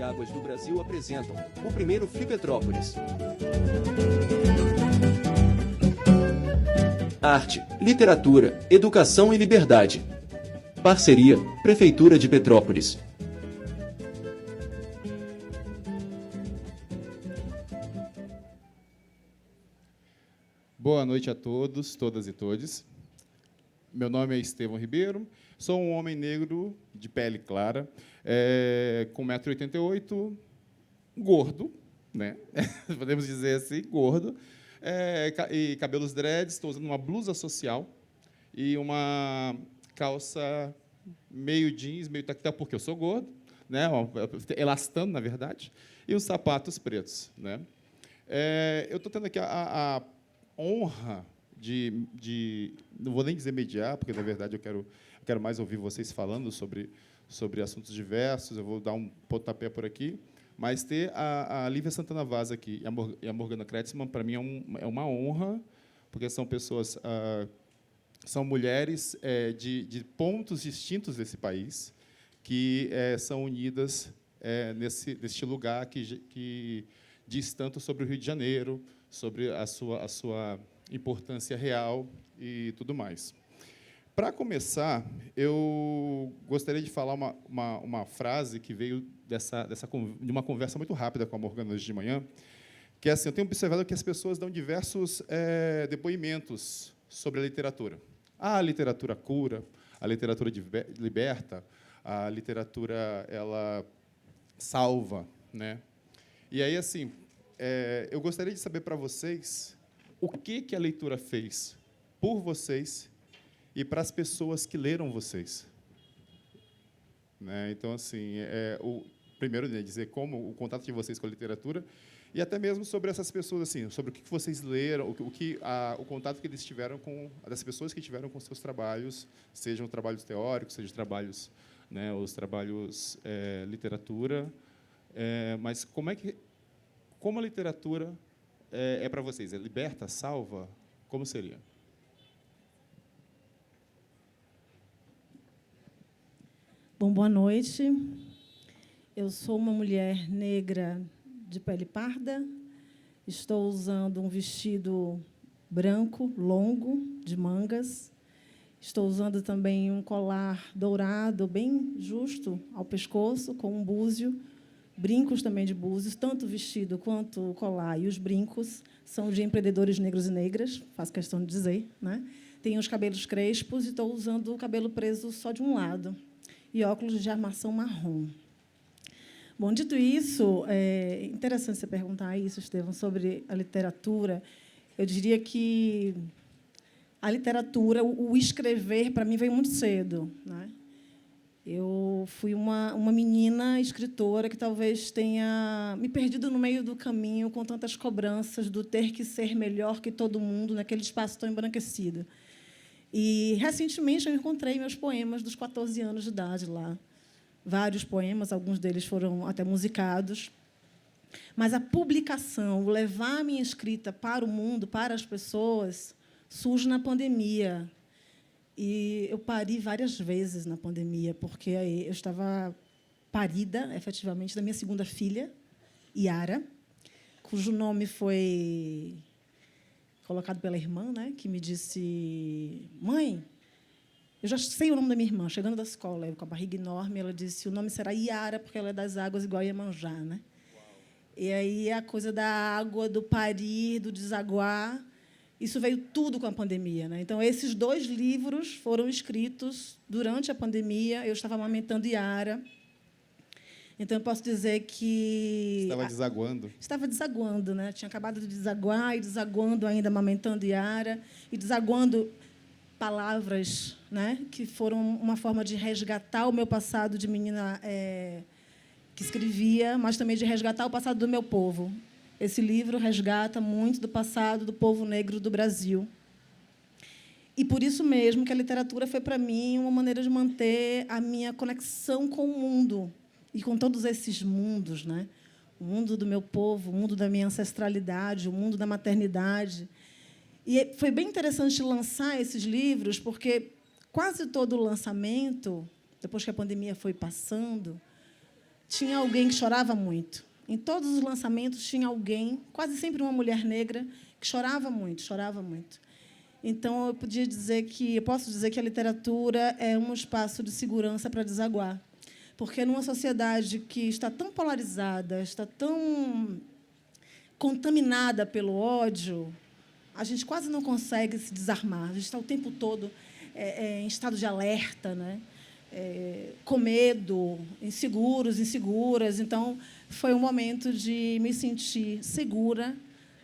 Águas do Brasil apresentam o primeiro Flipetrópolis. Arte, literatura, educação e liberdade. Parceria, Prefeitura de Petrópolis. Boa noite a todos, todas e todes. Meu nome é Estevão Ribeiro, sou um homem negro de pele clara, com 1,88 m, gordo, né? Podemos dizer assim, gordo, e cabelos dreads, estou usando uma blusa social e uma calça meio jeans, meio tactel, porque eu sou gordo, né? Elastano, na verdade, e os sapatos pretos, né? Eu estou tendo aqui a honra não vou nem dizer mediar, porque, na verdade, eu quero mais ouvir vocês falando sobre assuntos diversos, eu vou dar um pontapé por aqui, mas ter a Lívia Santana Vaz aqui e a Morgana Kretzmann, para mim, é uma honra, porque são pessoas, são mulheres de pontos distintos desse país, que são unidas neste lugar que diz tanto sobre o Rio de Janeiro, sobre a sua importância real e tudo mais. Para começar, eu gostaria de falar uma frase que veio de uma conversa muito rápida com a Morgana hoje de manhã, que é assim: eu tenho observado que as pessoas dão diversos depoimentos sobre a literatura. A literatura cura, a literatura liberta, a literatura ela salva, né? E aí, assim, eu gostaria de saber para vocês o que a leitura fez por vocês e para as pessoas que leram vocês. Né? Então, assim, primeiro, dizer como o contato de vocês com a literatura e até mesmo sobre essas pessoas, assim, sobre o que vocês leram, o contato que eles tiveram das pessoas que tiveram com seus trabalhos, sejam trabalhos teóricos, sejam trabalhos, né, os trabalhos literatura, mas como a literatura para vocês? Liberta, salva? Como seria? Bom, boa noite. Eu sou uma mulher negra de pele parda. Estou usando um vestido branco, longo, de mangas. Estou usando também um colar dourado, bem justo ao pescoço, com um búzio. Brincos também de búzios, tanto o vestido quanto o colar e os brincos são de empreendedores negros e negras, faço questão de dizer, né? Tenho os cabelos crespos e estou usando o cabelo preso só de um lado e óculos de armação marrom. Bom, dito isso, é interessante você perguntar isso, Estevão, sobre a literatura. Eu diria que a literatura, o escrever, para mim, veio muito cedo, né? Eu fui uma menina escritora que talvez tenha me perdido no meio do caminho com tantas cobranças do ter que ser melhor que todo mundo naquele espaço tão embranquecido. E, recentemente, eu encontrei meus poemas dos 14 anos de idade lá. Vários poemas, alguns deles foram até musicados. Mas a publicação, o levar a minha escrita para o mundo, para as pessoas, surge na pandemia. E eu pari várias vezes na pandemia, porque eu estava parida, efetivamente, da minha segunda filha, Yara, cujo nome foi colocado pela irmã, né, que me disse: mãe, eu já sei o nome da minha irmã, chegando da escola, eu com a barriga enorme, ela disse: o nome será Yara, porque ela é das águas igual Iemanjá, né? E aí a coisa da água, do parir, do desaguar, isso veio tudo com a pandemia, né? Então, esses 2 livros foram escritos durante a pandemia. Eu estava amamentando Yara. Então, eu posso dizer que... Estava desaguando. Estava desaguando, né? Tinha acabado de desaguar e desaguando ainda, amamentando Yara, e desaguando palavras, né, que foram uma forma de resgatar o meu passado de menina que escrevia, mas também de resgatar o passado do meu povo. Esse livro resgata muito do passado do povo negro do Brasil. E, por isso mesmo, que a literatura foi, para mim, uma maneira de manter a minha conexão com o mundo, e com todos esses mundos, né? O mundo do meu povo, o mundo da minha ancestralidade, o mundo da maternidade. E foi bem interessante lançar esses livros, porque quase todo o lançamento, depois que a pandemia foi passando, tinha alguém que chorava muito. Em todos os lançamentos tinha alguém, quase sempre uma mulher negra, que chorava muito, chorava muito. Então, eu posso dizer que a literatura é um espaço de segurança para desaguar. Porque, numa sociedade que está tão polarizada, está tão contaminada pelo ódio, a gente quase não consegue se desarmar. A gente está o tempo todo em estado de alerta, né? Com medo, inseguras. Então, foi um momento de me sentir segura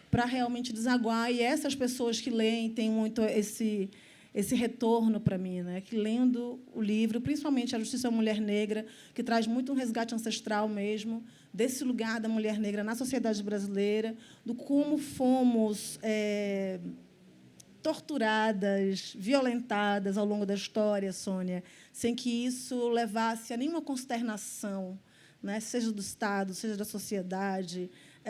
para realmente desaguar. E essas pessoas que leem têm muito esse retorno para mim, né? Que, lendo o livro, principalmente A Justiça à Mulher Negra, que traz muito um resgate ancestral mesmo, desse lugar da mulher negra na sociedade brasileira, do como fomos torturadas, violentadas ao longo da história, Sônia, sem que isso levasse a nenhuma consternação, né? Seja do Estado, seja da sociedade,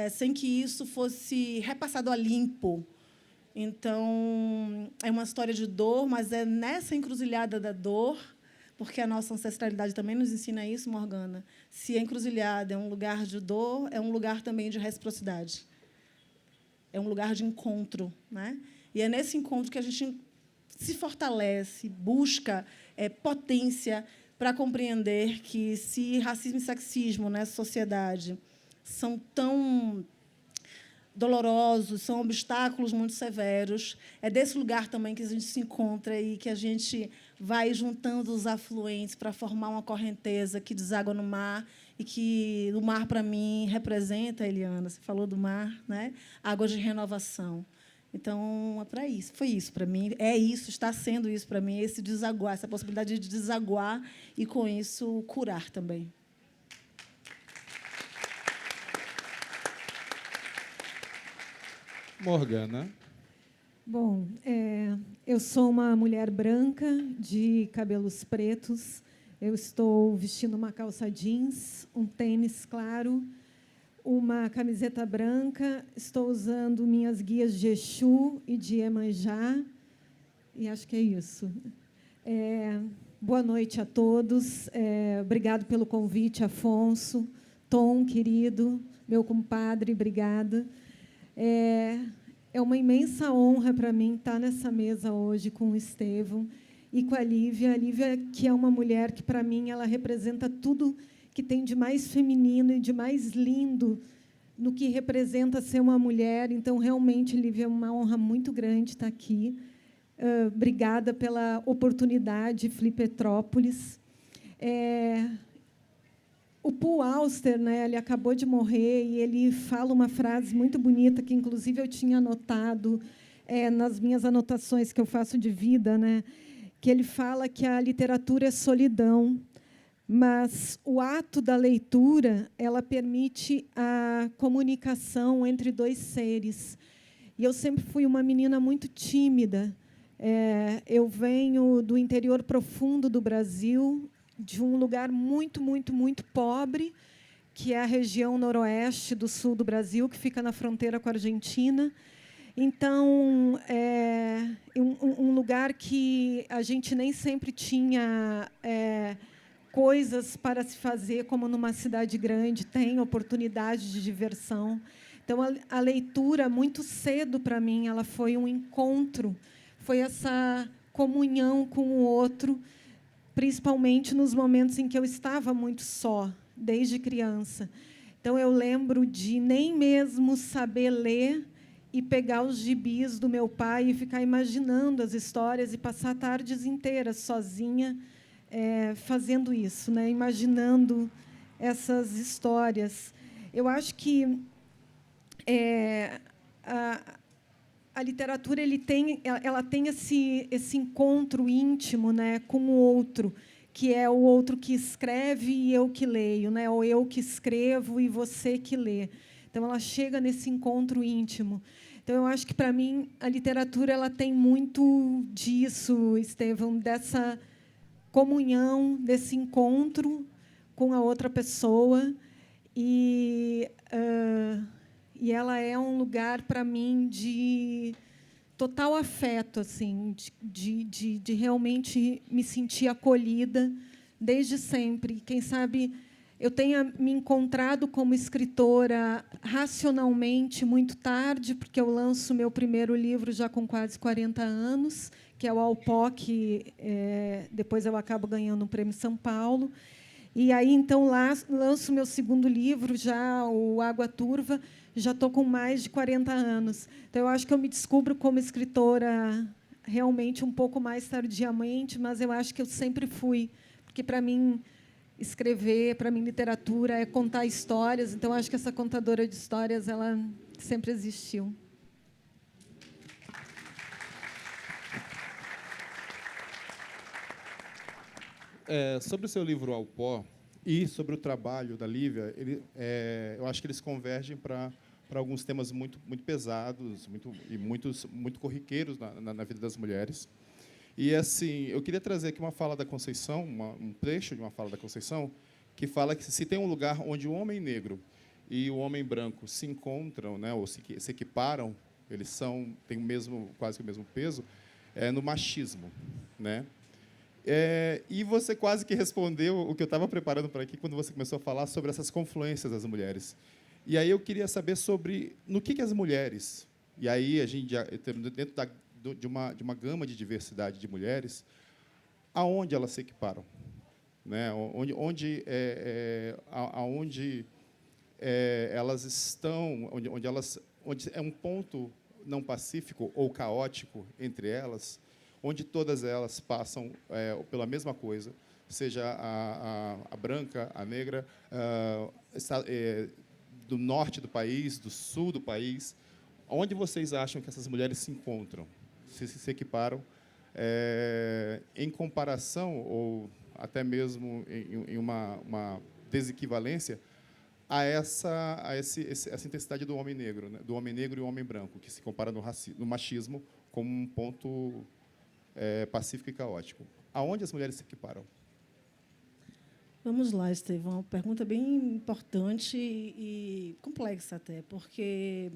sem que isso fosse repassado a limpo. Então, é uma história de dor, mas é nessa encruzilhada da dor, porque a nossa ancestralidade também nos ensina isso, Morgana. Se a encruzilhada é um lugar de dor, é um lugar também de reciprocidade. É um lugar de encontro, né? E é nesse encontro que a gente se fortalece, busca potência para compreender que, se racismo e sexismo nessa sociedade são tão dolorosos, são obstáculos muito severos, é desse lugar também que a gente se encontra e que a gente vai juntando os afluentes para formar uma correnteza que deságua no mar, e que o mar, para mim, representa, Eliana, você falou do mar, né? Água de renovação. Então, é para isso. Foi isso para mim. É isso, está sendo isso para mim, esse desaguar, essa possibilidade de desaguar e, com isso, curar também. Morgana. Bom, eu sou uma mulher branca, de cabelos pretos. Eu estou vestindo uma calça jeans, um tênis claro, uma camiseta branca. Estou usando minhas guias de Exu e de Iemanjá. E acho que é isso. Boa noite a todos. Obrigado pelo convite, Afonso. Tom, querido, meu compadre, obrigada. É uma imensa honra para mim estar nessa mesa hoje com o Estevão e com a Lívia. A Lívia, que é uma mulher que, para mim, ela representa tudo que tem de mais feminino e de mais lindo no que representa ser uma mulher. Então, realmente, Lívia, é uma honra muito grande estar aqui. Obrigada pela oportunidade, Flipetrópolis. O Paul Auster, né, ele acabou de morrer, e ele fala uma frase muito bonita, que, inclusive, eu tinha anotado nas minhas anotações que eu faço de vida, né, que ele fala que a literatura é solidão, mas o ato da leitura, ela permite a comunicação entre dois seres. E eu sempre fui uma menina muito tímida. Eu venho do interior profundo do Brasil, de um lugar muito, muito, muito pobre, que é a região noroeste do sul do Brasil, que fica na fronteira com a Argentina. Então, é um lugar que a gente nem sempre tinha coisas para se fazer, como numa cidade grande, tem oportunidade de diversão. Então, a leitura, muito cedo, para mim, ela foi um encontro, foi essa comunhão com o outro, principalmente nos momentos em que eu estava muito só, desde criança. Então, eu lembro de nem mesmo saber ler e pegar os gibis do meu pai e ficar imaginando as histórias e passar tardes inteiras sozinha fazendo isso, né? Imaginando essas histórias. Eu acho que a literatura ela tem esse encontro íntimo, né, com o outro, que é o outro que escreve e eu que leio, né, ou eu que escrevo e você que lê. Então, ela chega nesse encontro íntimo. Então, eu acho que, para mim, a literatura ela tem muito disso, Estevão, dessa comunhão, desse encontro com a outra pessoa. E ela é um lugar, para mim, de total afeto, assim, de realmente me sentir acolhida desde sempre. Quem sabe eu tenha me encontrado como escritora racionalmente muito tarde, porque eu lanço meu primeiro livro já com quase 40 anos, que é o Alpoc, depois eu acabo ganhando um prêmio São Paulo. E aí, então, lá lanço meu segundo livro, já o Água Turva, já estou com mais de 40 anos. Então, eu acho que eu me descubro como escritora realmente um pouco mais tardiamente, mas eu acho que eu sempre fui, porque, para mim, escrever, para mim, literatura é contar histórias. Então, acho que essa contadora de histórias ela sempre existiu. Sobre o seu livro Alpó e sobre o trabalho da Lívia, eu acho que eles convergem para alguns temas muito pesados, muito corriqueiros na vida das mulheres. E assim, eu queria trazer aqui uma fala da Conceição, um trecho de uma fala da Conceição, que fala que se tem um lugar onde o homem negro e o homem branco se encontram, né, ou se equiparam, eles têm quase que o mesmo peso, no machismo, né? E você quase que respondeu o que eu estava preparando para aqui quando você começou a falar sobre essas confluências das mulheres. E aí eu queria saber sobre no que as mulheres, e aí a gente dentro de uma gama de diversidade de mulheres, aonde elas se equiparam, né? Onde elas estão, onde é um ponto não pacífico ou caótico entre elas, onde todas elas passam pela mesma coisa, seja a branca, a negra, do norte do país, do sul do país. Onde vocês acham que essas mulheres se encontram, se equiparam, em comparação, ou até mesmo em uma desequivalência, a essa intensidade do homem negro, né? Do homem negro e o homem branco, que se compara no machismo como um ponto pacífico e caótico. Aonde as mulheres se equiparam? Vamos lá, Estevão. Uma pergunta bem importante e complexa até, porque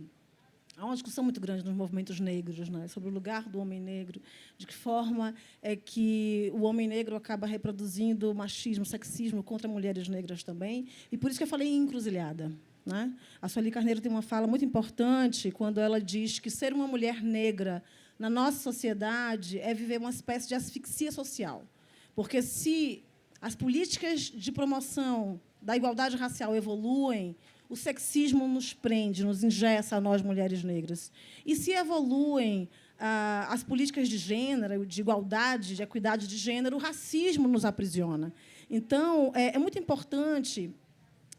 há uma discussão muito grande nos movimentos negros, né, sobre o lugar do homem negro, de que forma é que o homem negro acaba reproduzindo machismo, sexismo contra mulheres negras também, e por isso que eu falei em encruzilhada, né? A Sueli Carneiro tem uma fala muito importante quando ela diz que ser uma mulher negra na nossa sociedade é viver uma espécie de asfixia social, porque se as políticas de promoção da igualdade racial evoluem, o sexismo nos prende, nos engessa a nós, mulheres negras. E, se evoluem as políticas de gênero, de igualdade, de equidade de gênero, o racismo nos aprisiona. Então, é muito importante,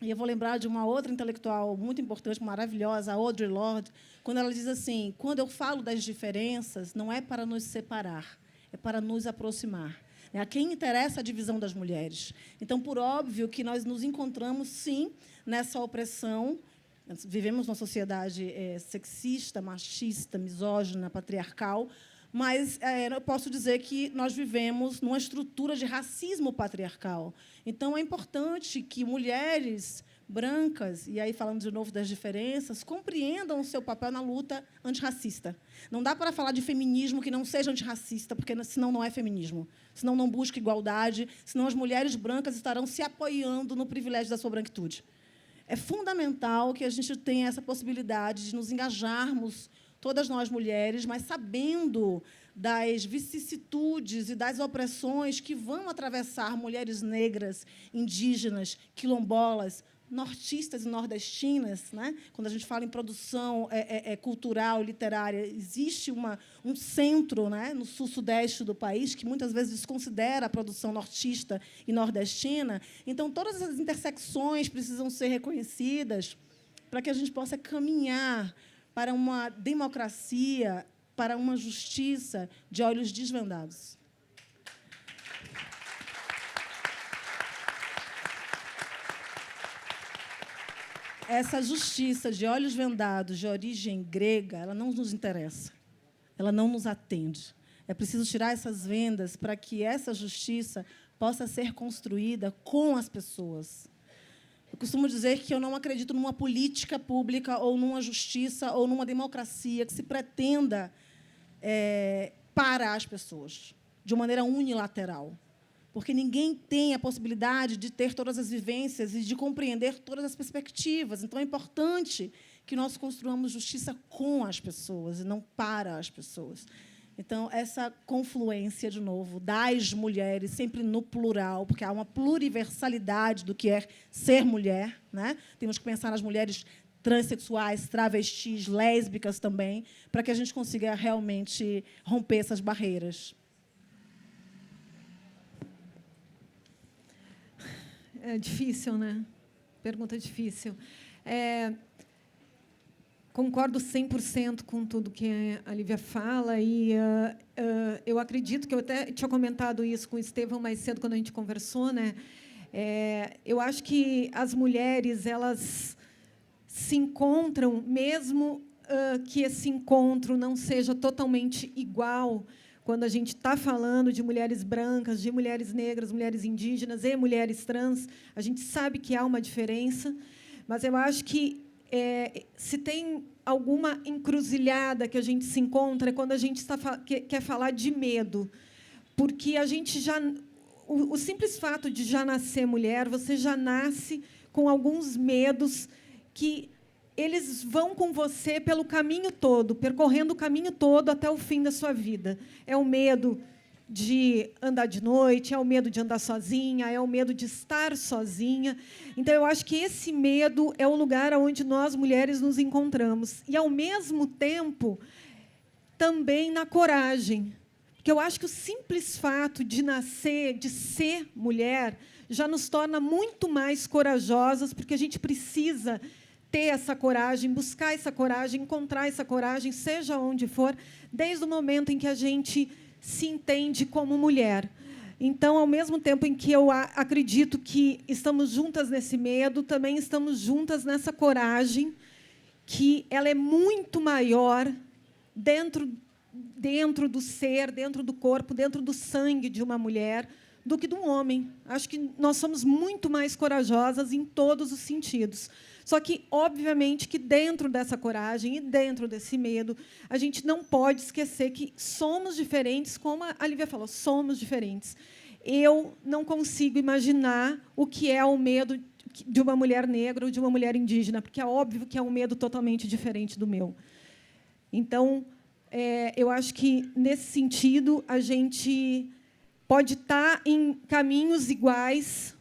e eu vou lembrar de uma outra intelectual muito importante, maravilhosa, a Audre Lorde, quando ela diz assim: quando eu falo das diferenças, não é para nos separar, é para nos aproximar. A quem interessa a divisão das mulheres. Então, por óbvio que nós nos encontramos, sim, nessa opressão. Vivemos numa sociedade sexista, machista, misógina, patriarcal, mas eu posso dizer que nós vivemos numa estrutura de racismo patriarcal. Então, é importante que mulheres brancas, e aí falando de novo das diferenças, compreendam o seu papel na luta antirracista. Não dá para falar de feminismo que não seja antirracista, porque senão não é feminismo, senão não busca igualdade, senão as mulheres brancas estarão se apoiando no privilégio da sua branquitude. É fundamental que a gente tenha essa possibilidade de nos engajarmos, todas nós mulheres, mas sabendo das vicissitudes e das opressões que vão atravessar mulheres negras, indígenas, quilombolas, nortistas e nordestinas, né? Quando a gente fala em produção cultural, literária, existe um centro, né, no sul-sudeste do país que muitas vezes desconsidera a produção nortista e nordestina. Então, todas essas intersecções precisam ser reconhecidas para que a gente possa caminhar para uma democracia, para uma justiça de olhos desvendados. Essa justiça de olhos vendados, de origem grega, ela não nos interessa, ela não nos atende. É preciso tirar essas vendas para que essa justiça possa ser construída com as pessoas. Eu costumo dizer que eu não acredito numa política pública ou numa justiça ou numa democracia que se pretenda parar as pessoas de uma maneira unilateral. porque ninguém tem a possibilidade de ter todas as vivências e de compreender todas as perspectivas. Então, é importante que nós construamos justiça com as pessoas e não para as pessoas. Então, essa confluência, de novo, das mulheres, sempre no plural, porque há uma pluriversalidade do que é ser mulher, né? Temos que pensar nas mulheres transexuais, travestis, lésbicas também, para que a gente consiga realmente romper essas barreiras. É difícil, né? Pergunta difícil. Concordo 100% com tudo que a Lívia fala e eu acredito que eu até tinha comentado isso com o Estevão mais cedo quando a gente conversou, né? Eu acho que as mulheres elas se encontram, mesmo que esse encontro não seja totalmente igual. Quando a gente está falando de mulheres brancas, de mulheres negras, mulheres indígenas e mulheres trans, a gente sabe que há uma diferença, mas eu acho que se tem alguma encruzilhada que a gente se encontra é quando a gente quer falar de medo, porque a gente já o simples fato de já nascer mulher, você já nasce com alguns medos que eles vão com você pelo caminho todo, percorrendo o caminho todo até o fim da sua vida. É o medo de andar de noite, é o medo de andar sozinha, é o medo de estar sozinha. Então, eu acho que esse medo é o lugar onde nós, mulheres, nos encontramos. E, ao mesmo tempo, também na coragem. Porque eu acho que o simples fato de nascer, de ser mulher, já nos torna muito mais corajosas, porque a gente precisa ter essa coragem, buscar essa coragem, encontrar essa coragem, seja onde for, desde o momento em que a gente se entende como mulher. Então, ao mesmo tempo em que eu acredito que estamos juntas nesse medo, também estamos juntas nessa coragem, que ela é muito maior dentro do ser, dentro do corpo, dentro do sangue de uma mulher, do que de um homem. Acho que nós somos muito mais corajosas em todos os sentidos. Só que, obviamente, que dentro dessa coragem e dentro desse medo, a gente não pode esquecer que somos diferentes, como a Lívia falou, somos diferentes. Eu não consigo imaginar o que é o medo de uma mulher negra ou de uma mulher indígena, porque é óbvio que é um medo totalmente diferente do meu. Então, eu acho que, nesse sentido, a gente pode estar em caminhos iguais,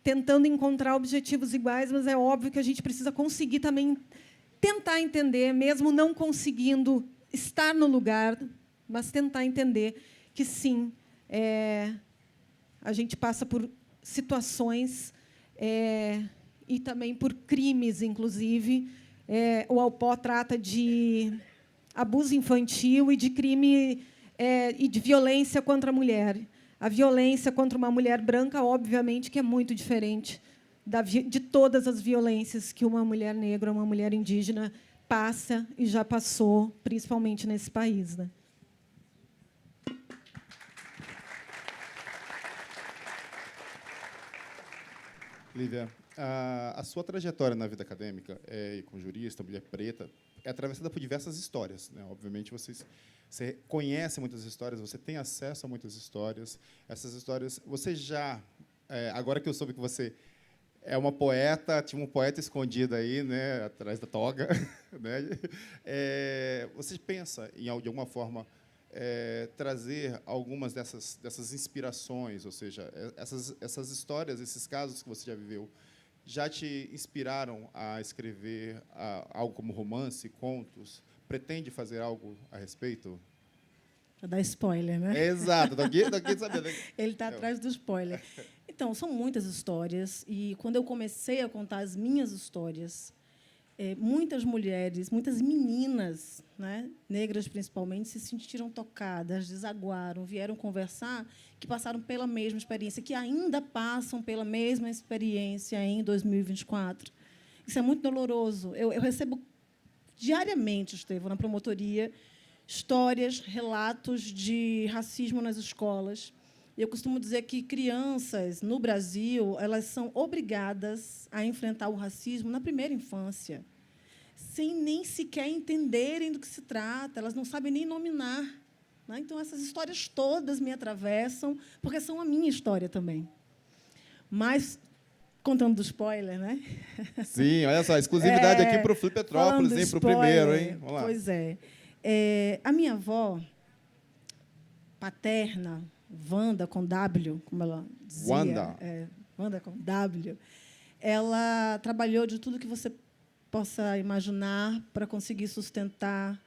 tentando encontrar objetivos iguais, mas é óbvio que a gente precisa conseguir também tentar entender, mesmo não conseguindo estar no lugar, mas tentar entender que, sim, a gente passa por situações e também por crimes, inclusive. O Alpó trata de abuso infantil e de crime e de violência contra a mulher. A violência contra uma mulher branca, obviamente, que é muito diferente de todas as violências que uma mulher negra, uma mulher indígena passa e já passou, principalmente nesse país, né? Lívia, a sua trajetória na vida acadêmica, como jurista, mulher preta, é atravessada por diversas histórias, né? Obviamente, você conhece muitas histórias, você tem acesso a muitas histórias. Essas histórias, você já, agora que eu soube que você é uma poeta, tinha um poeta escondido aí, né, atrás da toga, né? Você pensa em, de alguma forma, trazer algumas dessas inspirações, ou seja, essas histórias, esses casos que você já viveu, já te inspiraram a escrever algo como romance, contos? Pretende fazer algo a respeito? Para dar spoiler, né? Exato, daqui sabendo. Ele está atrás do spoiler. Então, são muitas histórias, e, quando eu comecei a contar as minhas histórias, muitas mulheres, muitas meninas, né, negras principalmente, se sentiram tocadas, desaguaram, vieram conversar, que passaram pela mesma experiência, que ainda passam pela mesma experiência em 2024. Isso é muito doloroso. Eu recebo diariamente, Estevão, na promotoria, histórias, relatos de racismo nas escolas. Eu costumo dizer que crianças, no Brasil, elas são obrigadas a enfrentar o racismo na primeira infância, sem nem sequer entenderem do que se trata, elas não sabem nem nominar. né? Então, essas histórias todas me atravessam, porque são a minha história também. Mas, contando do spoiler, né? Sim, olha só, exclusividade aqui para o Flip Petrópolis, hein? Para o primeiro, hein? Vamos lá. Pois é. A minha avó paterna, Wanda com W, como ela dizia. Wanda com W. Ela trabalhou de tudo que você possa imaginar para conseguir sustentar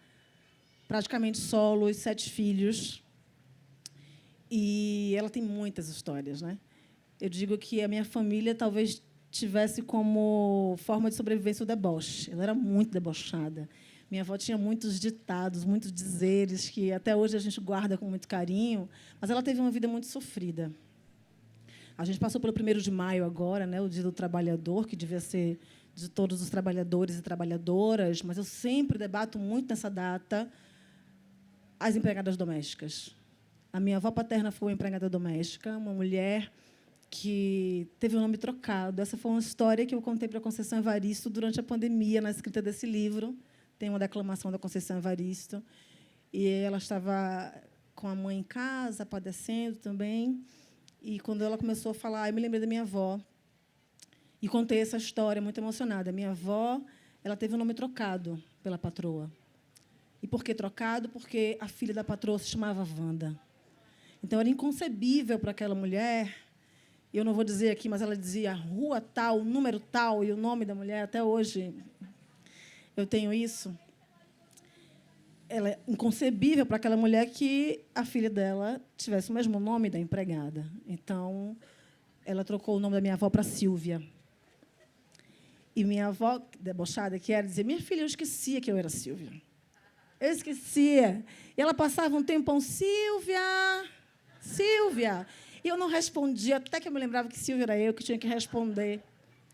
praticamente solo os 7 filhos. E ela tem muitas histórias, né? Eu digo que a minha família talvez tivesse como forma de sobrevivência o deboche. Ela era muito debochada. Minha avó tinha muitos ditados, muitos dizeres que até hoje a gente guarda com muito carinho, mas ela teve uma vida muito sofrida. A gente passou pelo 1º de maio agora, né, o Dia do Trabalhador, que devia ser de todos os trabalhadores e trabalhadoras, mas eu sempre debato muito nessa data as empregadas domésticas. A minha avó paterna foi uma empregada doméstica, uma mulher que teve o nome trocado. Essa foi uma história que eu contei para a Conceição Evaristo durante a pandemia, na escrita desse livro. Tem uma declamação da Conceição Evaristo. E ela estava com a mãe em casa, padecendo também. E, quando ela começou a falar, eu me lembrei da minha avó. E contei essa história muito emocionada. A minha avó, ela teve o nome trocado pela patroa. E por que trocado? Porque a filha da patroa se chamava Wanda. Então, era inconcebível para aquela mulher. Eu não vou dizer aqui, mas ela dizia rua tal, número tal, e o nome da mulher, até hoje eu tenho isso. Ela é inconcebível para aquela mulher que a filha dela tivesse o mesmo nome da empregada. Então, ela trocou o nome da minha avó para Silvia. E minha avó, debochada que era, dizia, minha filha, eu esquecia que eu era Silvia. Eu esquecia. E ela passava um tempão, Silvia, Silvia. E eu não respondia, até que eu me lembrava que Silvia era eu que tinha que responder.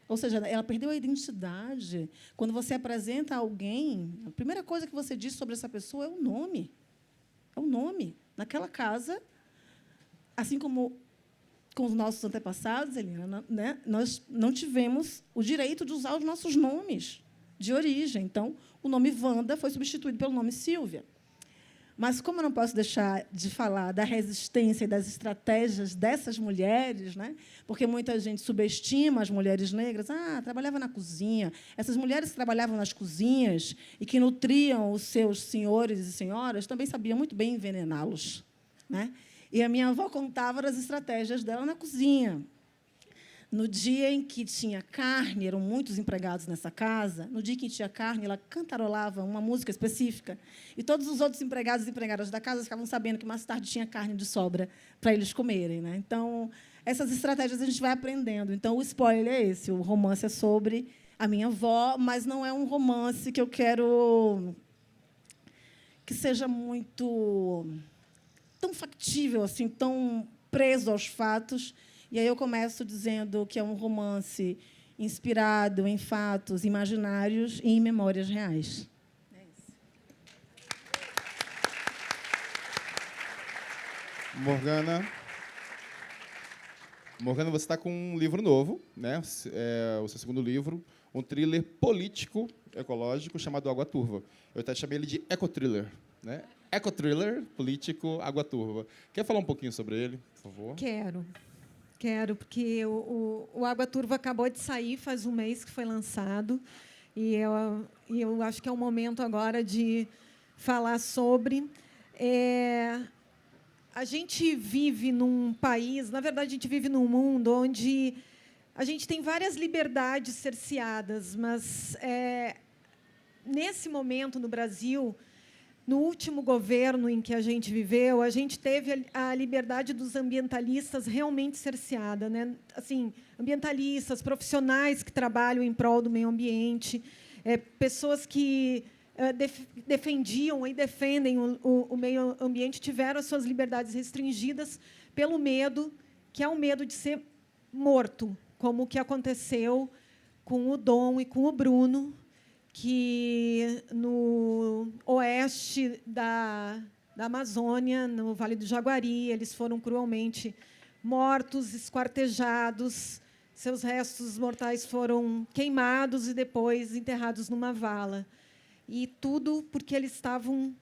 Ou seja, ela perdeu a identidade. Quando você apresenta alguém, a primeira coisa que você diz sobre essa pessoa é o nome. É o nome. Naquela casa, assim como com os nossos antepassados, Helena, né, nós não tivemos o direito de usar os nossos nomes de origem. Então, o nome Wanda foi substituído pelo nome Silvia. Mas, como eu não posso deixar de falar da resistência e das estratégias dessas mulheres, né? Porque muita gente subestima as mulheres negras. Trabalhava na cozinha. Essas mulheres que trabalhavam nas cozinhas e que nutriam os seus senhores e senhoras também sabiam muito bem envenená-los, né? E a minha avó contava das estratégias dela na cozinha. No dia em que tinha carne, eram muitos empregados nessa casa, no dia em que tinha carne, ela cantarolava uma música específica, e todos os outros empregados e empregadas da casa ficavam sabendo que mais tarde tinha carne de sobra para eles comerem, né? Então, essas estratégias a gente vai aprendendo. Então, o spoiler é esse, o romance é sobre a minha avó, mas não é um romance que eu quero que seja muito tão factível, assim, tão preso aos fatos. E aí eu começo dizendo que é um romance inspirado em fatos imaginários e em memórias reais. É isso. Morgana, você está com um livro novo, né? O seu segundo livro, um thriller político ecológico chamado Água Turva. Eu até chamei ele de ecotriller, né? Ecotriller político Água Turva. Quer falar um pouquinho sobre ele, por favor? Quero, porque o Água Turva acabou de sair, faz um mês que foi lançado, e eu acho que é o momento agora de falar sobre. A gente vive num país, na verdade, a gente vive num mundo onde a gente tem várias liberdades cerceadas, mas, nesse momento, no Brasil, no último governo em que a gente viveu, a gente teve a liberdade dos ambientalistas realmente cerceada, né? Assim, ambientalistas, profissionais que trabalham em prol do meio ambiente, pessoas que defendiam e defendem o meio ambiente tiveram as suas liberdades restringidas pelo medo, que é o medo de ser morto, como o que aconteceu com o Dom e com o Bruno, que, no oeste da Amazônia, no Vale do Jaguari, eles foram cruelmente mortos, esquartejados, seus restos mortais foram queimados e depois enterrados numa vala. E tudo porque eles estavam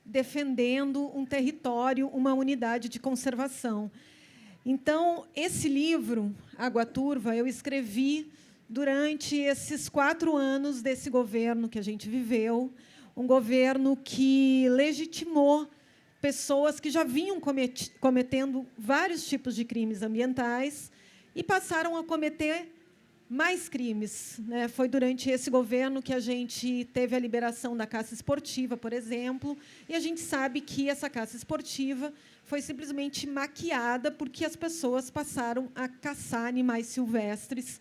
defendendo um território, uma unidade de conservação. Então, esse livro, Água Turva, eu escrevi durante esses 4 anos desse governo que a gente viveu, um governo que legitimou pessoas que já vinham cometendo vários tipos de crimes ambientais e passaram a cometer mais crimes, né? Foi durante esse governo que a gente teve a liberação da caça esportiva, por exemplo, e a gente sabe que essa caça esportiva foi simplesmente maquiada porque as pessoas passaram a caçar animais silvestres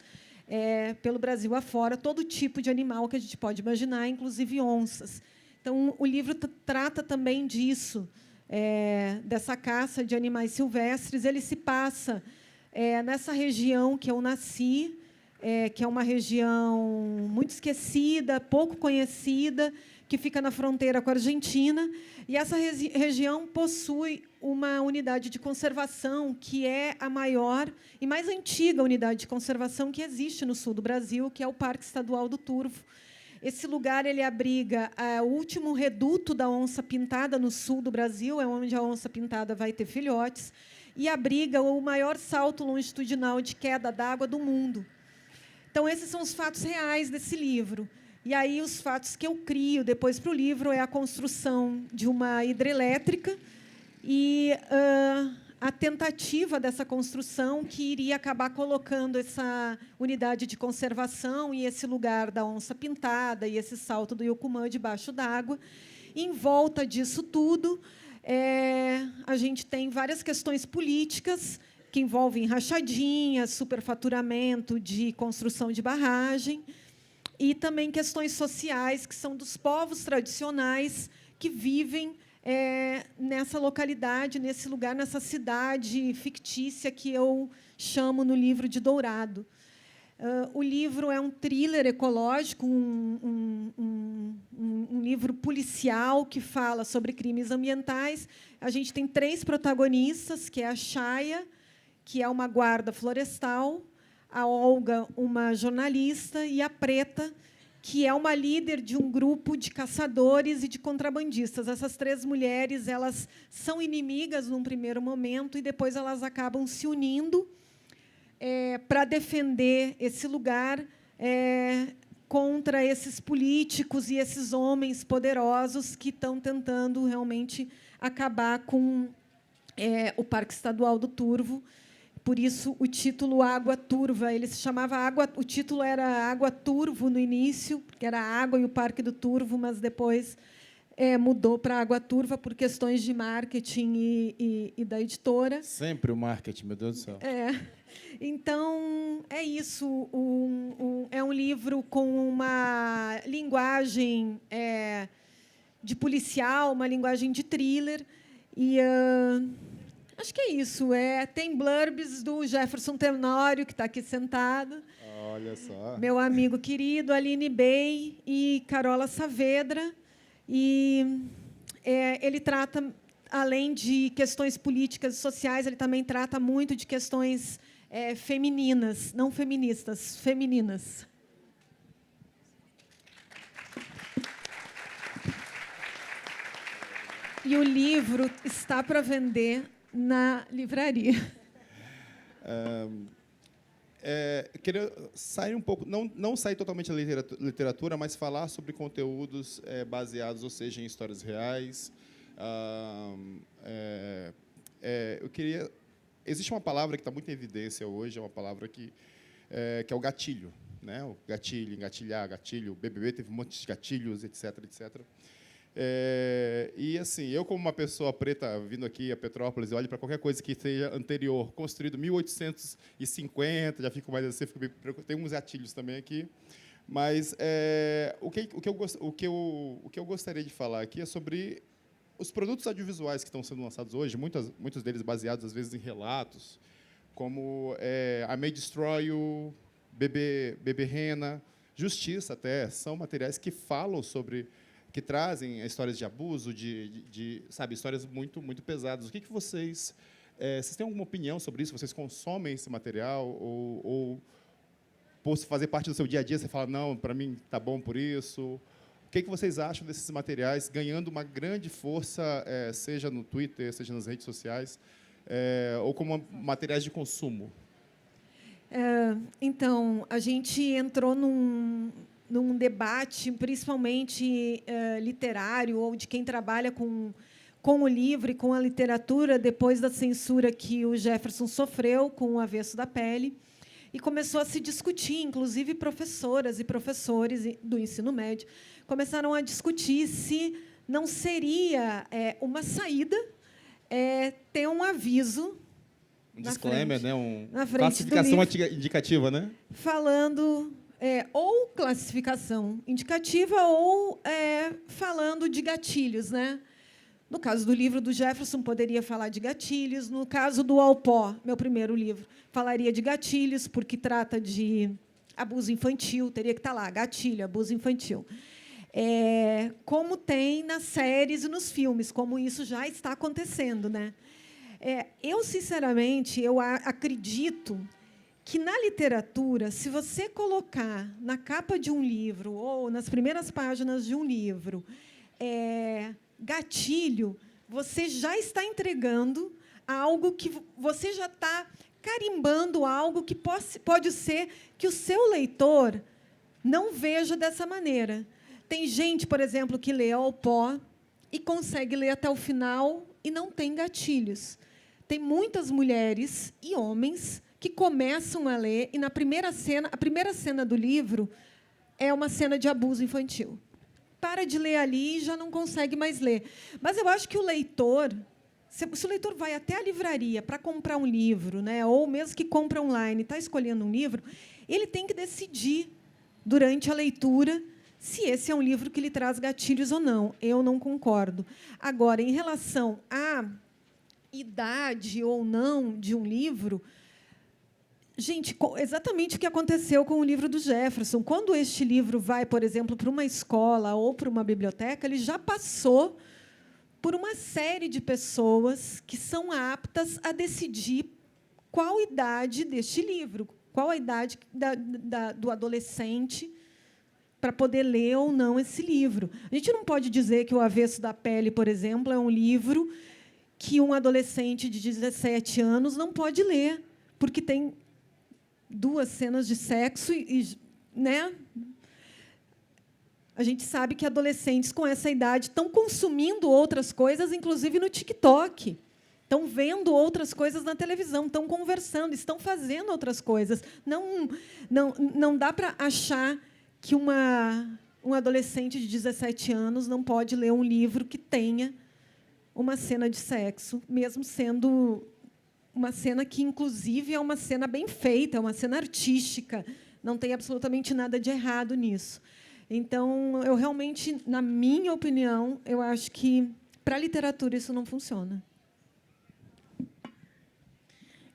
pelo Brasil afora, todo tipo de animal que a gente pode imaginar, inclusive onças. Então, o livro trata também disso, dessa caça de animais silvestres. Ele se passa nessa região que eu nasci, que é uma região muito esquecida, pouco conhecida, que fica na fronteira com a Argentina. E essa região possui uma unidade de conservação que é a maior e mais antiga unidade de conservação que existe no sul do Brasil, que é o Parque Estadual do Turvo. Esse lugar ele abriga o último reduto da onça-pintada no sul do Brasil, é onde a onça-pintada vai ter filhotes, e abriga o maior salto longitudinal de queda d'água do mundo. Então, esses são os fatos reais desse livro. E aí, os fatos que eu crio depois para o livro é a construção de uma hidrelétrica e a tentativa dessa construção que iria acabar colocando essa unidade de conservação e esse lugar da onça-pintada e esse salto do Iocumã debaixo d'água. Em volta disso tudo, a gente tem várias questões políticas que envolvem rachadinhas, superfaturamento de construção de barragem, e também questões sociais, que são dos povos tradicionais que vivem nessa localidade, nesse lugar, nessa cidade fictícia que eu chamo no livro de Dourado. O livro é um thriller ecológico, um livro policial que fala sobre crimes ambientais. A gente tem 3 protagonistas, que é a Chaia, que é uma guarda florestal, a Olga, uma jornalista, e a Preta, que é uma líder de um grupo de caçadores e de contrabandistas. Essas 3 mulheres, elas são inimigas num primeiro momento e depois elas acabam se unindo para defender esse lugar contra esses políticos e esses homens poderosos que estão tentando realmente acabar com o Parque Estadual do Turvo. Por isso, o título Água Turva. Ele se chamava o título era Água Turvo no início, porque era a água e o Parque do Turvo, mas depois mudou para Água Turva por questões de marketing e da editora. Sempre o marketing, meu Deus do céu. Então, é isso. É um livro com uma linguagem de policial, uma linguagem de thriller. E acho que é isso. Tem blurbs do Jefferson Tenório, que está aqui sentado. Olha só. Meu amigo querido, Aline Bey e Carola Saavedra. E ele trata, além de questões políticas e sociais, ele também trata muito de questões femininas, não feministas, femininas. E o livro está para vender na livraria. Queria sair um pouco, não sair totalmente da literatura, mas falar sobre conteúdos baseados, ou seja, em histórias reais. Eu queria... Existe uma palavra que está muito em evidência hoje, é uma palavra que é o gatilho, né? O gatilho, engatilhar, gatilho. O BBB teve um monte de gatilhos, etc, etc. E assim, eu como uma pessoa preta vindo aqui a Petrópolis, eu olho para qualquer coisa que seja anterior, construído em 1850, já fico mais assim, tem uns gatilhos também aqui, mas o que eu gostaria de falar aqui é sobre os produtos audiovisuais que estão sendo lançados hoje, muitos deles baseados às vezes em relatos, como A May Destroy You, Bebê Rena, Justiça até, são materiais que falam sobre, que trazem histórias de abuso, sabe, histórias muito, muito pesadas. O que vocês têm alguma opinião sobre isso? Vocês consomem esse material? Ou por fazer parte do seu dia a dia, você fala, não, para mim está bom por isso? que vocês acham desses materiais ganhando uma grande força, seja no Twitter, seja nas redes sociais, ou como materiais de consumo? Então, a gente entrou num debate, principalmente literário, ou de quem trabalha com o livro e com a literatura, depois da censura que o Jefferson sofreu com O Avesso da Pele, e começou a se discutir, inclusive professoras e professores do ensino médio começaram a discutir se não seria uma saída ter um aviso, um disclaimer, frente, né? Classificação indicativa, né? Falando ou classificação indicativa ou falando de gatilhos, né? No caso do livro do Jefferson, poderia falar de gatilhos. No caso do Alpó, meu primeiro livro, falaria de gatilhos, porque trata de abuso infantil, teria que estar lá, gatilho, abuso infantil. Como tem nas séries e nos filmes, como isso já está acontecendo, né? Eu, sinceramente, acredito que, na literatura, se você colocar na capa de um livro ou nas primeiras páginas de um livro gatilho, você já está entregando algo que você já está carimbando, algo que pode ser que o seu leitor não veja dessa maneira. Tem gente, por exemplo, que lê Alpó e consegue ler até o final e não tem gatilhos. Tem muitas mulheres e homens que começam a ler e, a primeira cena do livro é uma cena de abuso infantil. Para de ler ali e já não consegue mais ler. Mas eu acho que o leitor, se o leitor vai até a livraria para comprar um livro, né, ou mesmo que compra online, está escolhendo um livro, ele tem que decidir, durante a leitura, se esse é um livro que lhe traz gatilhos ou não. Eu não concordo. Agora, em relação à idade ou não de um livro, gente, exatamente o que aconteceu com o livro do Jefferson. Quando este livro vai, por exemplo, para uma escola ou para uma biblioteca, ele já passou por uma série de pessoas que são aptas a decidir qual a idade deste livro, qual a idade do adolescente para poder ler ou não esse livro. A gente não pode dizer que O Avesso da Pele, por exemplo, é um livro que um adolescente de 17 anos não pode ler, porque tem 2 cenas de sexo né? A gente sabe que adolescentes com essa idade estão consumindo outras coisas, inclusive no TikTok. Estão vendo outras coisas na televisão, estão conversando, estão fazendo outras coisas. Não dá para achar que um adolescente de 17 anos não pode ler um livro que tenha uma cena de sexo, mesmo sendo uma cena que, inclusive, é uma cena bem feita, é uma cena artística. Não tem absolutamente nada de errado nisso. Então, eu realmente, na minha opinião, eu acho que, para a literatura, isso não funciona.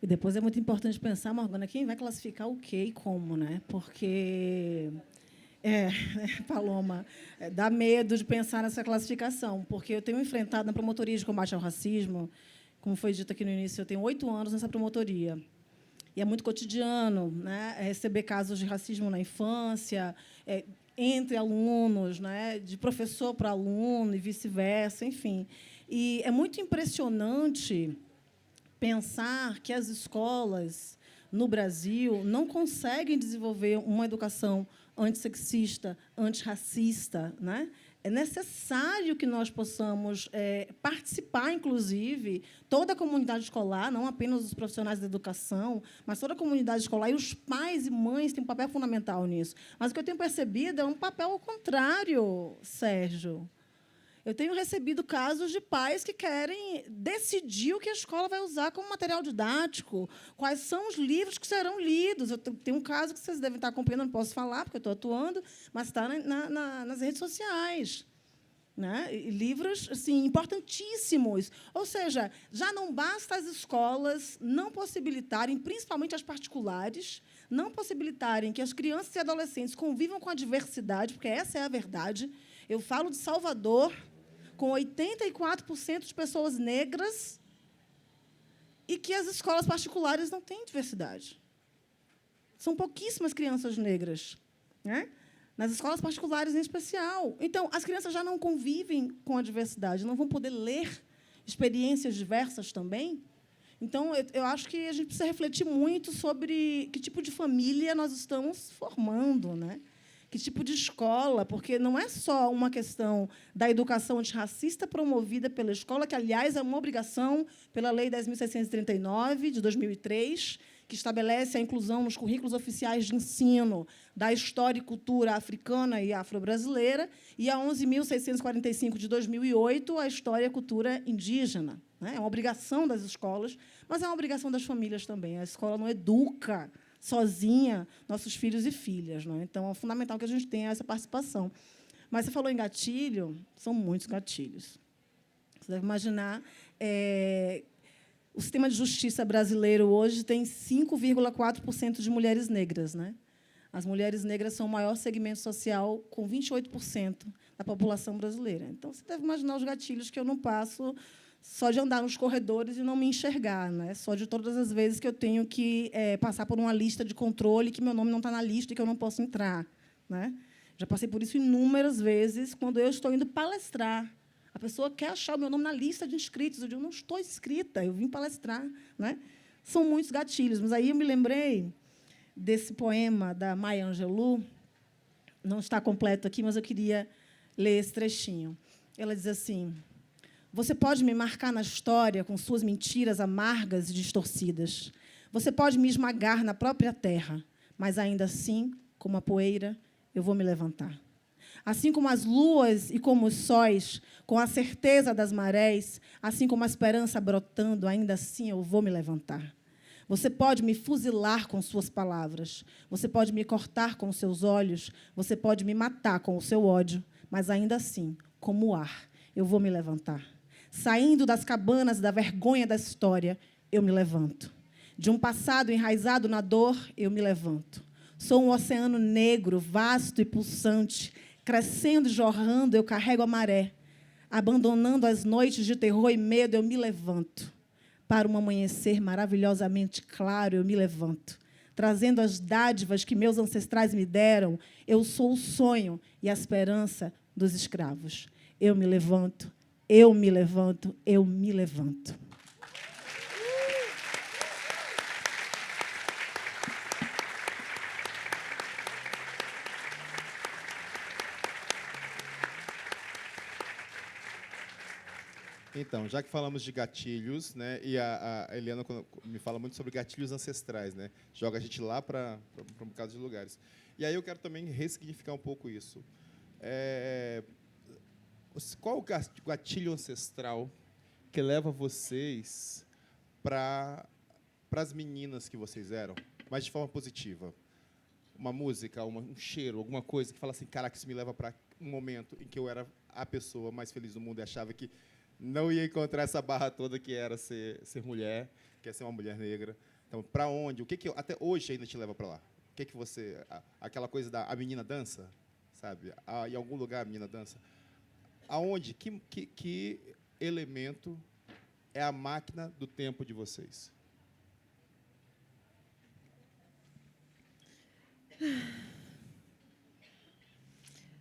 E depois é muito importante pensar, Morgana, quem vai classificar o quê e como, né? Porque, Paloma, dá medo de pensar nessa classificação, porque eu tenho enfrentado na promotoria de combate ao racismo, como foi dito aqui no início, eu tenho 8 anos nessa promotoria. E é muito cotidiano, né, receber casos de racismo na infância, entre alunos, né, de professor para aluno e vice-versa, enfim. E é muito impressionante pensar que as escolas no Brasil não conseguem desenvolver uma educação antissexista, antirracista, né? É necessário que nós possamos participar, inclusive, toda a comunidade escolar, não apenas os profissionais da educação, mas toda a comunidade escolar, e os pais e mães têm um papel fundamental nisso. Mas o que eu tenho percebido é um papel ao contrário, Sérgio. Eu tenho recebido casos de pais que querem decidir o que a escola vai usar como material didático, quais são os livros que serão lidos. Eu tenho um caso que vocês devem estar acompanhando, não posso falar, porque eu estou atuando, mas está nas redes sociais. Né? E livros assim, importantíssimos. Ou seja, já não basta as escolas não possibilitarem, principalmente as particulares, não possibilitarem que as crianças e adolescentes convivam com a diversidade, porque essa é a verdade. Eu falo de Salvador, com 84% de pessoas negras, e que as escolas particulares não têm diversidade. São pouquíssimas crianças negras, né? nas escolas particulares em especial. Então, as crianças já não convivem com a diversidade, não vão poder ler experiências diversas também. Então, eu acho que a gente precisa refletir muito sobre que tipo de família nós estamos formando, né? Que tipo de escola, porque não é só uma questão da educação antirracista promovida pela escola, que, aliás, é uma obrigação pela Lei 10.639, de 2003, que estabelece a inclusão nos currículos oficiais de ensino da história e cultura africana e afro-brasileira, e a 11.645, de 2008, a história e cultura indígena. É uma obrigação das escolas, mas é uma obrigação das famílias também. A escola não educa sozinha nossos filhos e filhas. Não é? Então, é fundamental que a gente tenha essa participação. Mas você falou em gatilho, são muitos gatilhos. Você deve imaginar... o sistema de justiça brasileiro hoje tem 5,4% de mulheres negras. Né? As mulheres negras são o maior segmento social, com 28% da população brasileira. Então, você deve imaginar os gatilhos que eu não passo só de andar nos corredores e não me enxergar, né? Só de todas as vezes que eu tenho que passar por uma lista de controle, que meu nome não está na lista e que eu não posso entrar. Né? Já passei por isso inúmeras vezes, quando eu estou indo palestrar. A pessoa quer achar o meu nome na lista de inscritos. Eu digo, não estou inscrita, eu vim palestrar. Né? São muitos gatilhos. Mas aí eu me lembrei desse poema da Maya Angelou. Não está completo aqui, mas eu queria ler esse trechinho. Ela diz assim: você pode me marcar na história com suas mentiras amargas e distorcidas. Você pode me esmagar na própria terra, mas, ainda assim, como a poeira, eu vou me levantar. Assim como as luas e como os sóis, com a certeza das marés, assim como a esperança brotando, ainda assim eu vou me levantar. Você pode me fuzilar com suas palavras, você pode me cortar com seus olhos, você pode me matar com o seu ódio, mas, ainda assim, como o ar, eu vou me levantar. Saindo das cabanas da vergonha da história, eu me levanto. De um passado enraizado na dor, eu me levanto. Sou um oceano negro, vasto e pulsante, crescendo e jorrando, eu carrego a maré. Abandonando as noites de terror e medo, eu me levanto. Para um amanhecer maravilhosamente claro, eu me levanto. Trazendo as dádivas que meus ancestrais me deram, eu sou o sonho e a esperança dos escravos. Eu me levanto, eu me levanto, eu me levanto. Então, já que falamos de gatilhos, né, e a Eliana me fala muito sobre gatilhos ancestrais, né, joga a gente lá para um bocado de lugares. E aí eu quero também ressignificar um pouco isso. Qual o gatilho ancestral que leva vocês para as meninas que vocês eram, mas de forma positiva? Uma música, um cheiro, alguma coisa que fala assim, caraca, isso me leva para um momento em que eu era a pessoa mais feliz do mundo e achava que não ia encontrar essa barra toda que era ser mulher, que é ser uma mulher negra. Então, para onde? O que até hoje ainda te leva para lá? O que você... Aquela coisa da a menina dança, sabe? Em algum lugar a menina dança. Aonde? Que elemento é a máquina do tempo de vocês?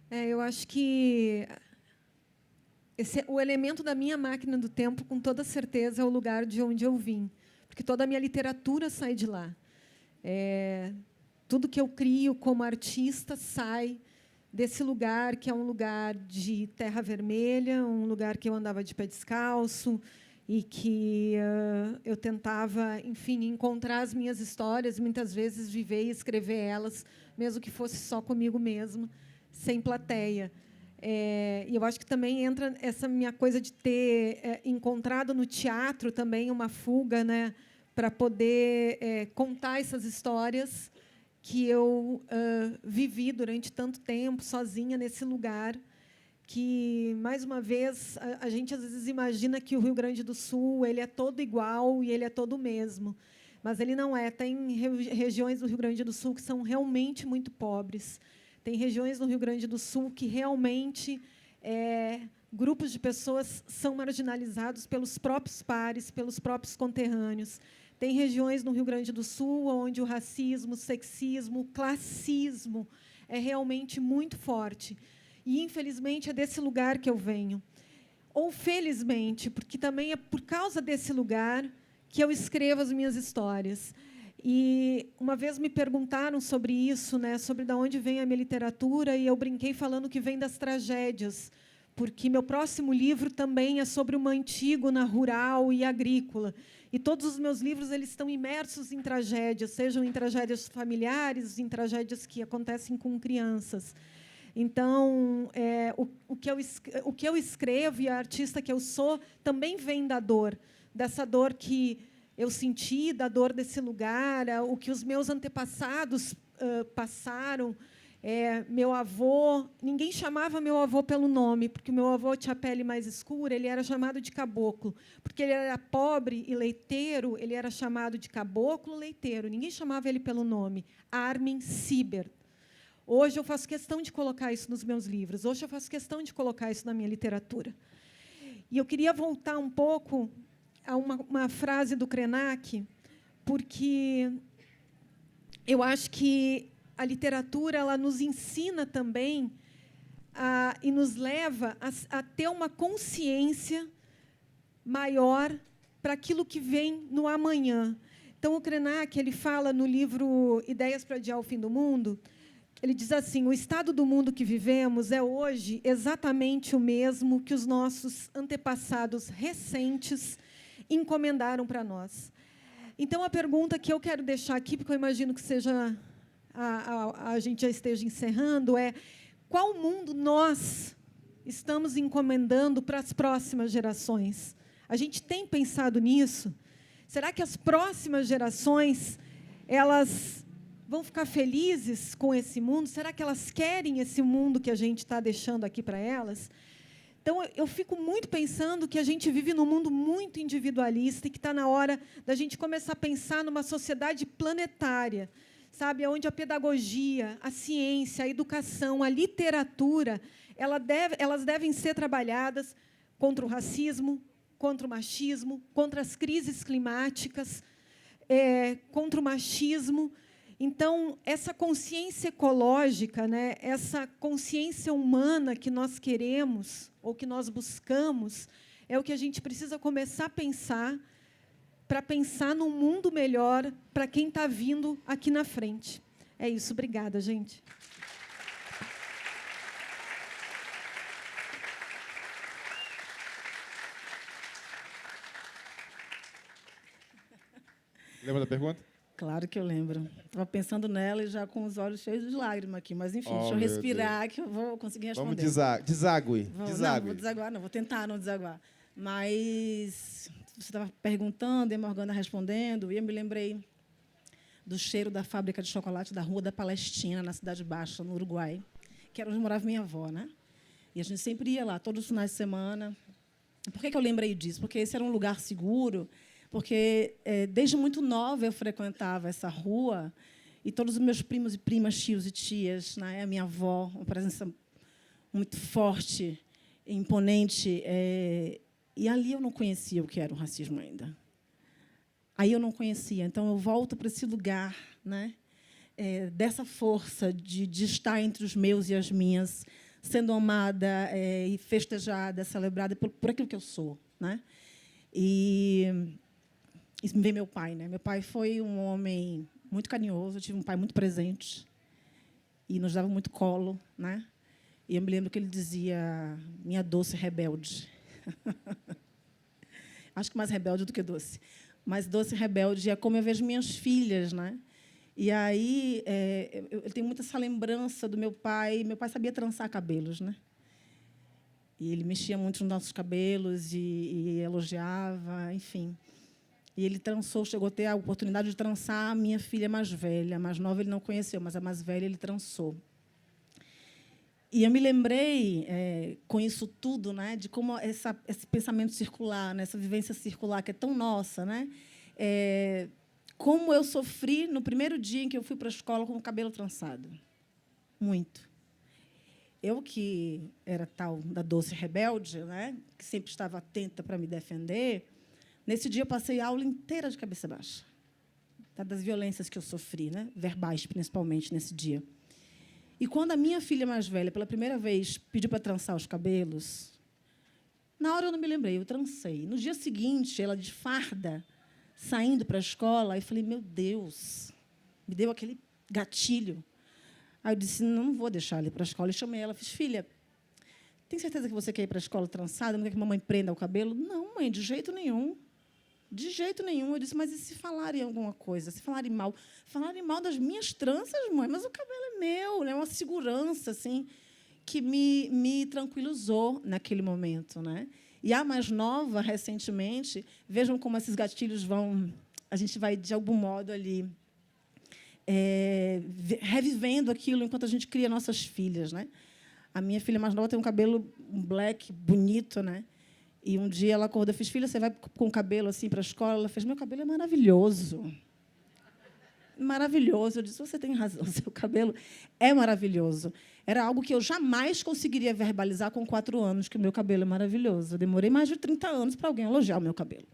Eu acho que o elemento da minha máquina do tempo, com toda certeza, é o lugar de onde eu vim, porque toda a minha literatura sai de lá. Tudo que eu crio como artista sai desse lugar, que é um lugar de terra vermelha, um lugar que eu andava de pé descalço e que eu tentava, enfim, encontrar as minhas histórias, muitas vezes viver e escrever elas, mesmo que fosse só comigo mesma, sem plateia. E eu acho que também entra essa minha coisa de ter encontrado no teatro também uma fuga, né, para poder contar essas histórias que eu vivi durante tanto tempo sozinha nesse lugar, que, mais uma vez, a gente às vezes imagina que o Rio Grande do Sul ele é todo igual e ele é todo o mesmo, mas ele não é. Tem regiões do Rio Grande do Sul que são realmente muito pobres. Tem regiões no Rio Grande do Sul que realmente grupos de pessoas são marginalizados pelos próprios pares, pelos próprios conterrâneos. Tem regiões no Rio Grande do Sul onde o racismo, o sexismo, o classismo é realmente muito forte. E, infelizmente, é desse lugar que eu venho. Ou felizmente, porque também é por causa desse lugar que eu escrevo as minhas histórias. E uma vez me perguntaram sobre isso, né, sobre de onde vem a minha literatura, e eu brinquei falando que vem das tragédias, porque meu próximo livro também é sobre uma Antígona rural e agrícola. E todos os meus livros eles estão imersos em tragédias, sejam em tragédias familiares, em tragédias que acontecem com crianças. Então, o que eu escrevo e a artista que eu sou também vem da dor, dessa dor que eu senti, da dor desse lugar, o que os meus antepassados passaram. Meu avô, ninguém chamava meu avô pelo nome, porque o meu avô tinha a pele mais escura, ele era chamado de caboclo. Porque ele era pobre e leiteiro, ele era chamado de caboclo leiteiro. Ninguém chamava ele pelo nome. Armin Siebert. Hoje eu faço questão de colocar isso nos meus livros, hoje eu faço questão de colocar isso na minha literatura. E eu queria voltar um pouco a uma frase do Krenak, porque eu acho que a literatura ela nos ensina também e nos leva a ter uma consciência maior para aquilo que vem no amanhã. Então, o Krenak ele fala no livro Ideias para Adiar o Fim do Mundo. Ele diz assim: o estado do mundo que vivemos é hoje exatamente o mesmo que os nossos antepassados recentes encomendaram para nós. Então, a pergunta que eu quero deixar aqui, porque eu imagino que seja a gente já esteja encerrando, é: qual mundo nós estamos encomendando para as próximas gerações? A gente tem pensado nisso? Será que as próximas gerações elas vão ficar felizes com esse mundo? Será que elas querem esse mundo que a gente está deixando aqui para elas? Então, eu fico muito pensando que a gente vive num mundo muito individualista e que está na hora da gente começar a pensar numa sociedade planetária, sabe, onde a pedagogia, a ciência, a educação, a literatura, elas devem ser trabalhadas contra o racismo, contra o machismo, contra as crises climáticas, contra o machismo. Então, essa consciência ecológica, né, essa consciência humana que nós queremos ou que nós buscamos, é o que a gente precisa começar a pensar para pensar num mundo melhor para quem está vindo aqui na frente. É isso. Obrigada, gente. Lembra da pergunta? Claro que eu lembro. Estava pensando nela e já com os olhos cheios de lágrimas aqui. Mas, enfim, deixa eu respirar, que eu vou conseguir responder. Vamos desague. Não vou desaguar, não. Vou tentar não desaguar. Mas você estava perguntando e a Morgana respondendo, e eu me lembrei do cheiro da fábrica de chocolate da Rua da Palestina, na Cidade Baixa, no Uruguai, que era onde morava minha avó, né? E a gente sempre ia lá, todos os finais de semana. Por que eu lembrei disso? Porque esse era um lugar seguro, porque, desde muito nova, eu frequentava essa rua, e todos os meus primos e primas, tios e tias, né? A minha avó, uma presença muito forte, imponente, e ali eu não conhecia o que era o racismo ainda. Aí eu não conhecia. Então, eu volto para esse lugar, né, dessa força de estar entre os meus e as minhas, sendo amada e festejada, celebrada por aquilo que eu sou, né? E isso me veio meu pai, né? Meu pai foi um homem muito carinhoso, eu tive um pai muito presente e nos dava muito colo, né? E eu me lembro que ele dizia: minha doce rebelde. Acho que mais rebelde do que doce. Mas doce rebelde é como eu vejo minhas filhas, né? E aí eu tenho muito essa lembrança do meu pai. Meu pai sabia trançar cabelos, né? E ele mexia muito nos nossos cabelos e elogiava, enfim. E ele trançou, chegou a ter a oportunidade de trançar a minha filha mais velha. A mais nova ele não conheceu, mas a mais velha ele trançou. E eu me lembrei, com isso tudo, né, de como esse pensamento circular, né, essa vivência circular que é tão nossa, né, como eu sofri no primeiro dia em que eu fui para a escola com o cabelo trançado. Muito. Eu, que era tal da doce rebelde, né, que sempre estava atenta para me defender, Nesse dia, eu passei a aula inteira de cabeça baixa, tá, das violências que eu sofri, né, verbais, principalmente, nesse dia. E quando a minha filha mais velha, pela primeira vez, pediu para trançar os cabelos, na hora eu não me lembrei, eu trancei. No dia seguinte, ela de farda, saindo para a escola, eu falei, meu Deus, me deu aquele gatilho. Aí eu disse, não vou deixar ela ir para a escola. E chamei ela, fiz, filha, tem certeza que você quer ir para a escola trançada? Não quer que a mamãe prenda o cabelo? Não, mãe, de jeito nenhum. De jeito nenhum. Eu disse, mas e se falarem alguma coisa? Se falarem mal? Falarem mal das minhas tranças, mãe? Mas o cabelo é meu, é uma segurança assim, que me tranquilizou naquele momento, né? E a mais nova, recentemente, vejam como esses gatilhos vão... A gente vai, de algum modo, ali... revivendo aquilo enquanto a gente cria nossas filhas, né? A minha filha mais nova tem um cabelo black bonito, né? E um dia ela acordou, eu fiz, filha, você vai com o cabelo assim para a escola? Ela fez, meu cabelo é maravilhoso. Maravilhoso. Eu disse, você tem razão, seu cabelo é maravilhoso. Era algo que eu jamais conseguiria verbalizar com 4 anos, que o meu cabelo é maravilhoso. Eu demorei mais de 30 anos para alguém elogiar o meu cabelo.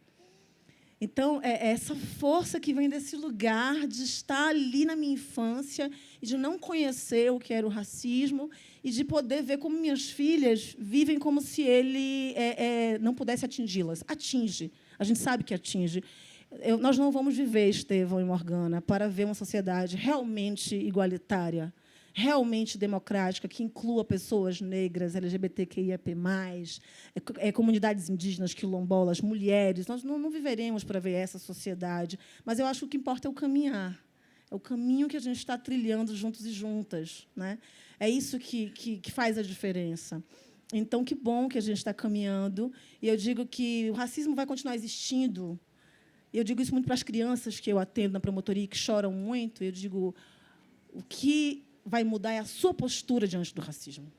Então, é essa força que vem desse lugar de estar ali na minha infância e de não conhecer o que era o racismo e de poder ver como minhas filhas vivem como se ele não pudesse atingi-las. Atinge. A gente sabe que atinge. Nós não vamos viver, Estevão e Morgana, para ver uma sociedade realmente igualitária, realmente democrática, que inclua pessoas negras, LGBTQIAP+, comunidades indígenas, quilombolas, mulheres. Nós não viveremos para ver essa sociedade, mas eu acho que o que importa é o caminhar. É o caminho que a gente está trilhando juntos e juntas, né? É isso que faz a diferença. Então, que bom que a gente está caminhando. E eu digo que o racismo vai continuar existindo. Eu digo isso muito para as crianças que eu atendo na promotoria, que choram muito. Eu digo, o que vai mudar é a sua postura diante do racismo.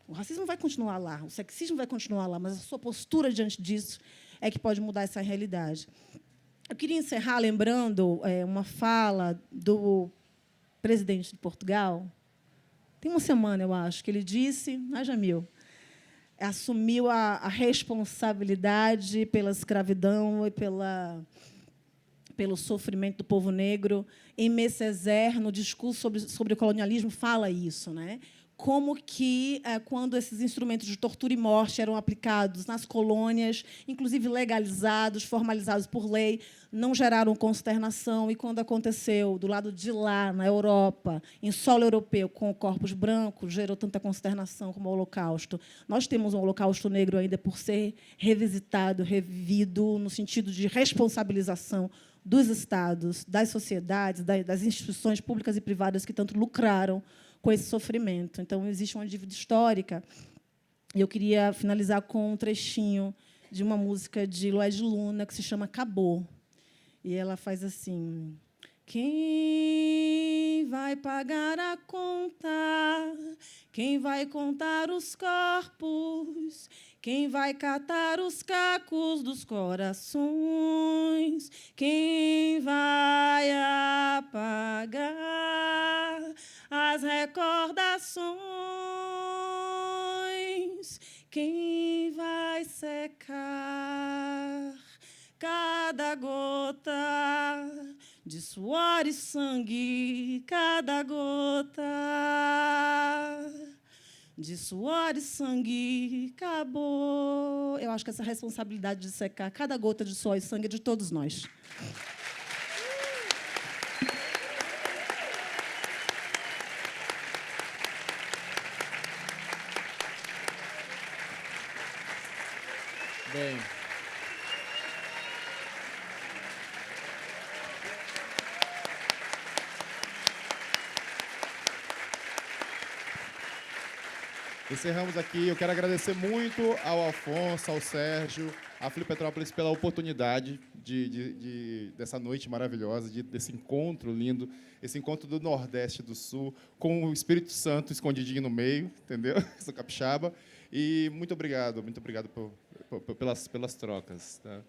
O racismo vai continuar lá, o sexismo vai continuar lá, mas a sua postura diante disso é que pode mudar essa realidade. Eu queria encerrar lembrando uma fala do presidente de Portugal, tem uma semana, eu acho, que ele disse, Jamil, assumiu a responsabilidade pela escravidão e pelo sofrimento do povo negro. Em Mecezer, no discurso sobre o colonialismo, fala isso, né? Como que, quando esses instrumentos de tortura e morte eram aplicados nas colônias, inclusive legalizados, formalizados por lei, não geraram consternação. E, quando aconteceu do lado de lá, na Europa, em solo europeu, com corpos brancos, gerou tanta consternação como o Holocausto. Nós temos um Holocausto negro ainda por ser revisitado, revivido, no sentido de responsabilização dos Estados, das sociedades, das instituições públicas e privadas que tanto lucraram com esse sofrimento. Então, existe uma dívida histórica. E eu queria finalizar com um trechinho de uma música de Lued Luna, que se chama Acabou. E ela faz assim... Quem vai pagar a conta? Quem vai contar os corpos? Quem vai catar os cacos dos corações? Quem vai apagar as recordações? Quem vai secar cada gota de suor e sangue, cada gota de suor e sangue acabou? Eu acho que essa responsabilidade de secar cada gota de suor e sangue é de todos nós. Bem... Encerramos aqui. Eu quero agradecer muito ao Alfonso, ao Sérgio, à Filipetrópolis pela oportunidade dessa noite maravilhosa, desse encontro lindo, esse encontro do Nordeste e do Sul, com o Espírito Santo escondidinho no meio, entendeu? Sou capixaba. E muito obrigado pelas trocas. Tá?